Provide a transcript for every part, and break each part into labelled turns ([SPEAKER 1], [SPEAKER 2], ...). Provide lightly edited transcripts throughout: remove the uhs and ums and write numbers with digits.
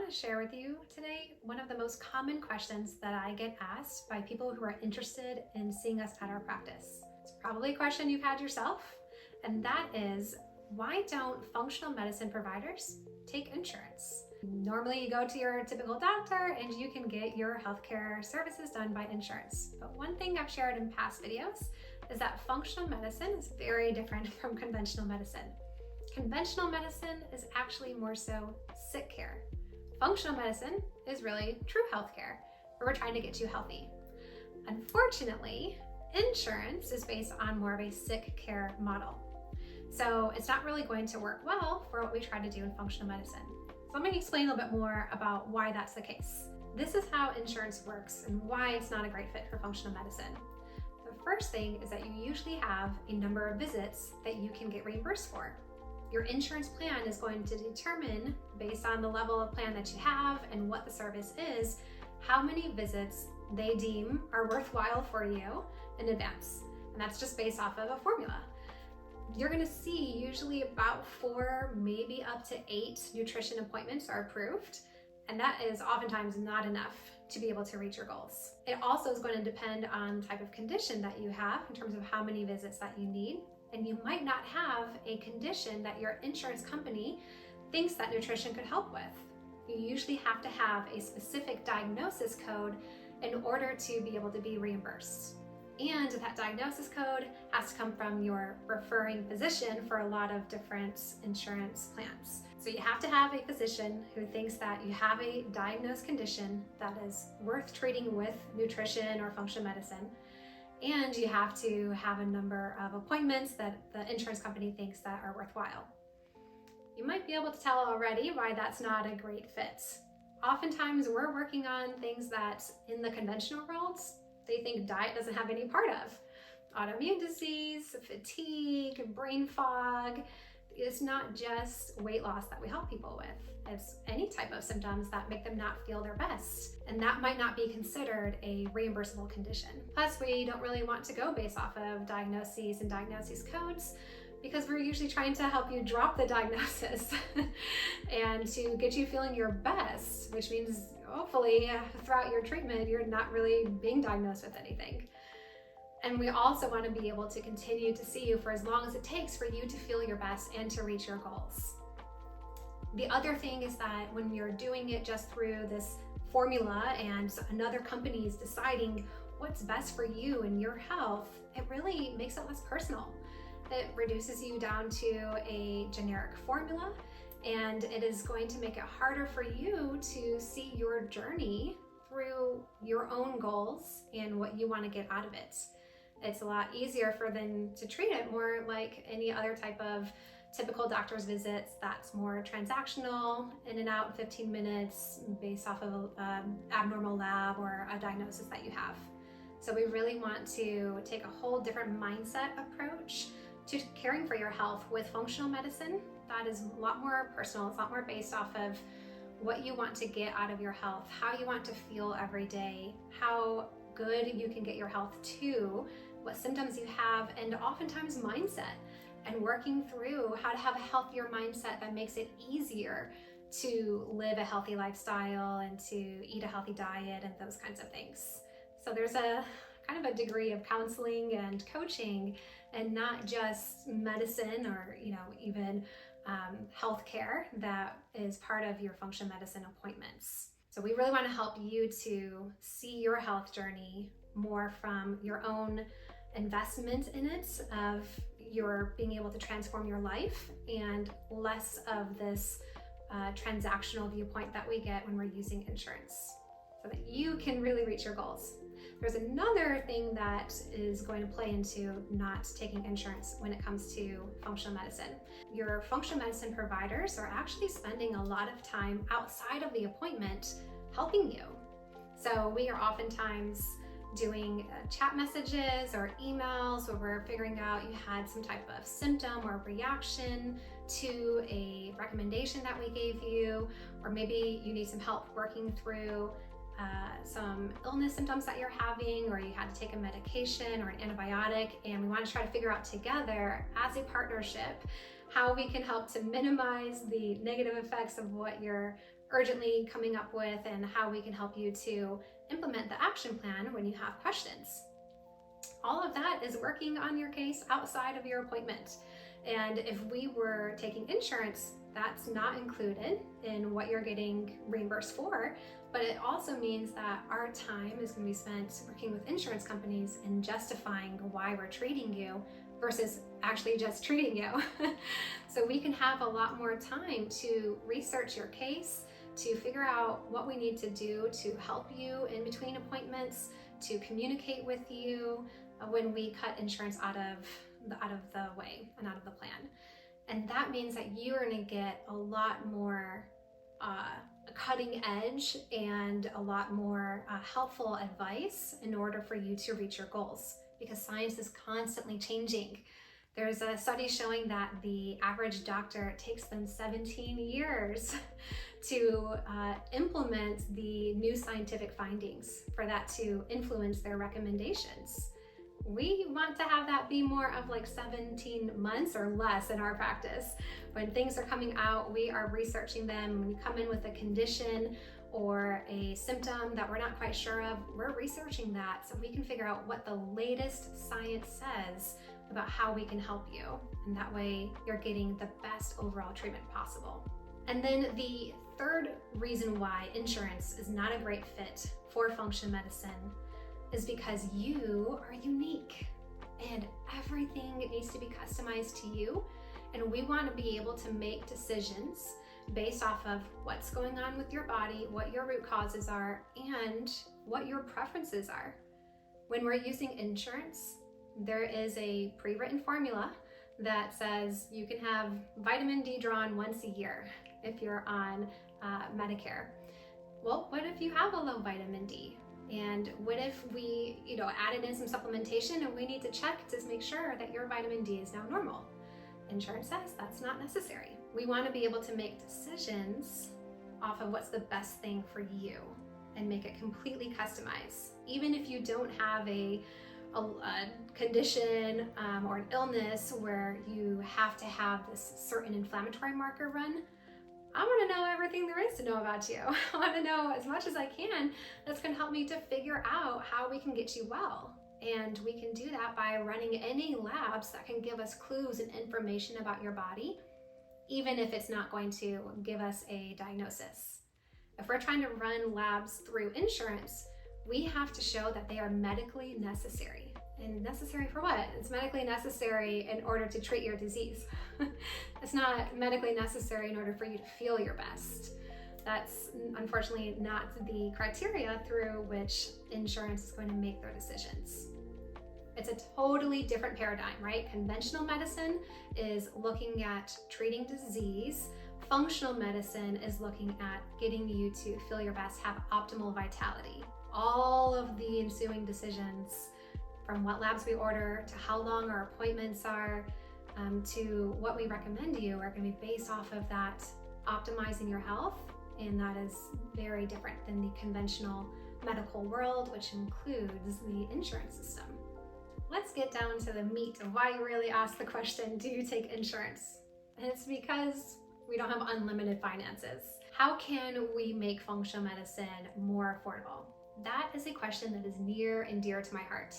[SPEAKER 1] want to share with you today one of the most common questions that I get asked by people who are interested in seeing us at our practice. It's probably a question you've had yourself, and that is, why don't functional medicine providers take insurance? Normally you go to your typical doctor and you can get your healthcare services done by insurance. But one thing I've shared in past videos is that functional medicine is very different from conventional medicine. Conventional medicine is actually more so sick care. Functional medicine is really true healthcare, where we're trying to get you healthy. Unfortunately, insurance is based on more of a sick care model. So it's not really going to work well for what we try to do in functional medicine. So let me explain a little bit more about why that's the case. This is how insurance works and why it's not a great fit for functional medicine. The first thing is that you usually have a number of visits that you can get reimbursed for. Your insurance plan is going to determine, based on the level of plan that you have and what the service is, how many visits they deem are worthwhile for you in advance. And that's just based off of a formula. You're gonna see usually about 4, maybe up to 8 nutrition appointments are approved. And that is oftentimes not enough to be able to reach your goals. It also is going to depend on the type of condition that you have in terms of how many visits that you need. And you might not have a condition that your insurance company thinks that nutrition could help with. You usually have to have a specific diagnosis code in order to be able to be reimbursed. And that diagnosis code has to come from your referring physician for a lot of different insurance plans. So you have to have a physician who thinks that you have a diagnosed condition that is worth treating with nutrition or functional medicine. And you have to have a number of appointments that the insurance company thinks that are worthwhile. You might be able to tell already why that's not a great fit. Oftentimes we're working on things that in the conventional worlds, they think diet doesn't have any part of. Autoimmune disease, fatigue, brain fog. It's not just weight loss that we help people with. It's any type of symptoms that make them not feel their best. And that might not be considered a reimbursable condition. Plus, we don't really want to go based off of diagnoses and diagnosis codes because we're usually trying to help you drop the diagnosis and to get you feeling your best, which means hopefully throughout your treatment, you're not really being diagnosed with anything. And we also want to be able to continue to see you for as long as it takes for you to feel your best and to reach your goals. The other thing is that when you're doing it just through this formula and another company is deciding what's best for you and your health, it really makes it less personal. It reduces you down to a generic formula, and it is going to make it harder for you to see your journey through your own goals and what you want to get out of it. It's a lot easier for them to treat it more like any other type of typical doctor's visits that's more transactional, in and out in 15 minutes based off of an abnormal lab or a diagnosis that you have. So we really want to take a whole different mindset approach to caring for your health with functional medicine. That is a lot more personal. It's a lot more based off of what you want to get out of your health, how you want to feel every day, how good you can get your health to, what symptoms you have, and oftentimes mindset, and working through how to have a healthier mindset that makes it easier to live a healthy lifestyle and to eat a healthy diet and those kinds of things. So there's a kind of a degree of counseling and coaching, and not just medicine or even healthcare that is part of your functional medicine appointments. So we really want to help you to see your health journey more from your own investment in it, of your being able to transform your life, and less of this transactional viewpoint that we get when we're using insurance, so that you can really reach your goals. There's another thing that is going to play into not taking insurance when it comes to functional medicine. Your functional medicine providers are actually spending a lot of time outside of the appointment helping you. So we are oftentimes doing chat messages or emails where we're figuring out you had some type of symptom or reaction to a recommendation that we gave you, or maybe you need some help working through some illness symptoms that you're having, or you had to take a medication or an antibiotic, and we want to try to figure out together as a partnership how we can help to minimize the negative effects of what you're urgently coming up with and how we can help you to implement the action plan when you have questions. All of that is working on your case outside of your appointment. And if we were taking insurance, that's not included in what you're getting reimbursed for, but it also means that our time is going to be spent working with insurance companies and justifying why we're treating you versus actually just treating you. So we can have a lot more time to research your case, to figure out what we need to do to help you in between appointments, to communicate with you when we cut insurance out of the way and out of the plan. And that means that you are going to get a lot more cutting edge and a lot more helpful advice in order for you to reach your goals, because science is constantly changing. There's a study showing that the average doctor, it takes them 17 years to implement the new scientific findings for that to influence their recommendations. We want to have that be more of like 17 months or less in our practice. When things are coming out, we are researching them. When you come in with a condition or a symptom that we're not quite sure of, we're researching that so we can figure out what the latest science says about how we can help you. And that way you're getting the best overall treatment possible. And then the third reason why insurance is not a great fit for functional medicine is because you are unique and everything needs to be customized to you. And we want to be able to make decisions based off of what's going on with your body, what your root causes are, and what your preferences are. When we're using insurance, there is a pre-written formula that says you can have vitamin D drawn once a year if you're on Medicare. Well, what if you have a low vitamin D? And what if we, added in some supplementation and we need to check to make sure that your vitamin D is now normal? Insurance says that's not necessary. We want to be able to make decisions off of what's the best thing for you and make it completely customized. Even if you don't have a condition or an illness where you have to have this certain inflammatory marker run, I want to know everything there is to know about you. I want to know as much as I can that's going to help me to figure out how we can get you well. And we can do that by running any labs that can give us clues and information about your body, even if it's not going to give us a diagnosis. If we're trying to run labs through insurance, we have to show that they are medically necessary. And necessary for what? It's medically necessary in order to treat your disease. It's not medically necessary in order for you to feel your best. That's unfortunately not the criteria through which insurance is going to make their decisions. It's a totally different paradigm, right? Conventional medicine is looking at treating disease. Functional medicine is looking at getting you to feel your best, have optimal vitality. All of the ensuing decisions, from what labs we order to how long our appointments are, to what we recommend you, are going to be based off of that optimizing your health. And that is very different than the conventional medical world, which includes the insurance system. Let's get down to the meat of why you really asked the question, do you take insurance? And it's because we don't have unlimited finances. How can we make functional medicine more affordable? That is a question that is near and dear to my heart.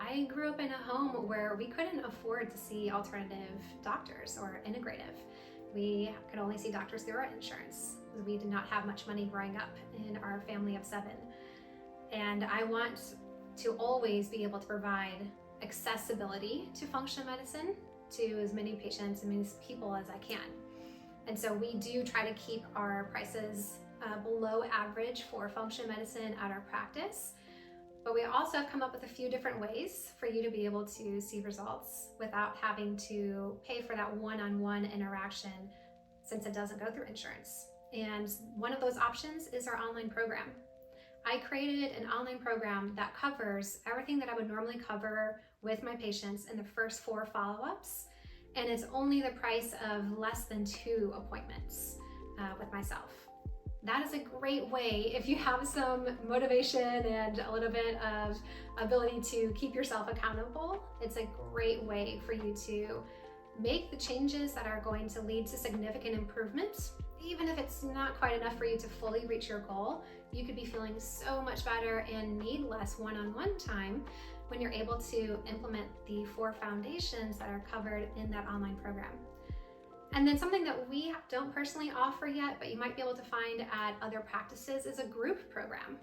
[SPEAKER 1] I grew up in a home where we couldn't afford to see alternative doctors or integrative. We could only see doctors through our insurance because we did not have much money growing up in our family of 7. And I want to always be able to provide accessibility to functional medicine to as many patients and as many people as I can. And so we do try to keep our prices below average for functional medicine at our practice. But we also have come up with a few different ways for you to be able to see results without having to pay for that one-on-one interaction, since it doesn't go through insurance. And one of those options is our online program. I created an online program that covers everything that I would normally cover with my patients in the first 4 follow-ups, and it's only the price of less than 2 appointments with myself. That is a great way if you have some motivation and a little bit of ability to keep yourself accountable. It's a great way for you to make the changes that are going to lead to significant improvements even if it's not quite enough for you to fully reach your goal, you could be feeling so much better and need less one-on-one time when you're able to implement the 4 foundations that are covered in that online program. And then something that we don't personally offer yet, but you might be able to find at other practices, is a group program.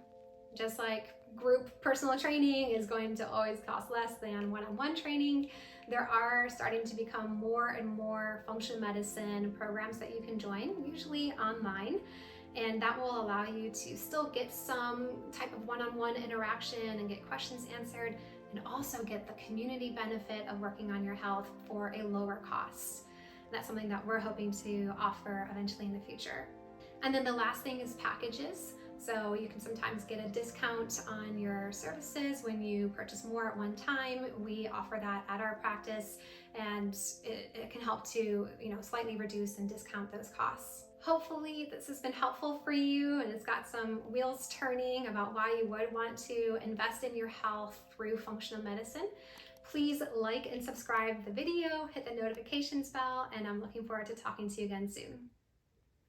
[SPEAKER 1] Just like group personal training is going to always cost less than one-on-one training, there are starting to become more and more functional medicine programs that you can join, usually online, and that will allow you to still get some type of one-on-one interaction and get questions answered, and also get the community benefit of working on your health for a lower cost. That's something that we're hoping to offer eventually in the future. And then the last thing is packages. So you can sometimes get a discount on your services when you purchase more at one time. We offer that at our practice, and it can help to, slightly reduce and discount those costs. Hopefully this has been helpful for you, and it's got some wheels turning about why you would want to invest in your health through functional medicine. Please like and subscribe the video, hit the notifications bell, and I'm looking forward to talking to you again soon.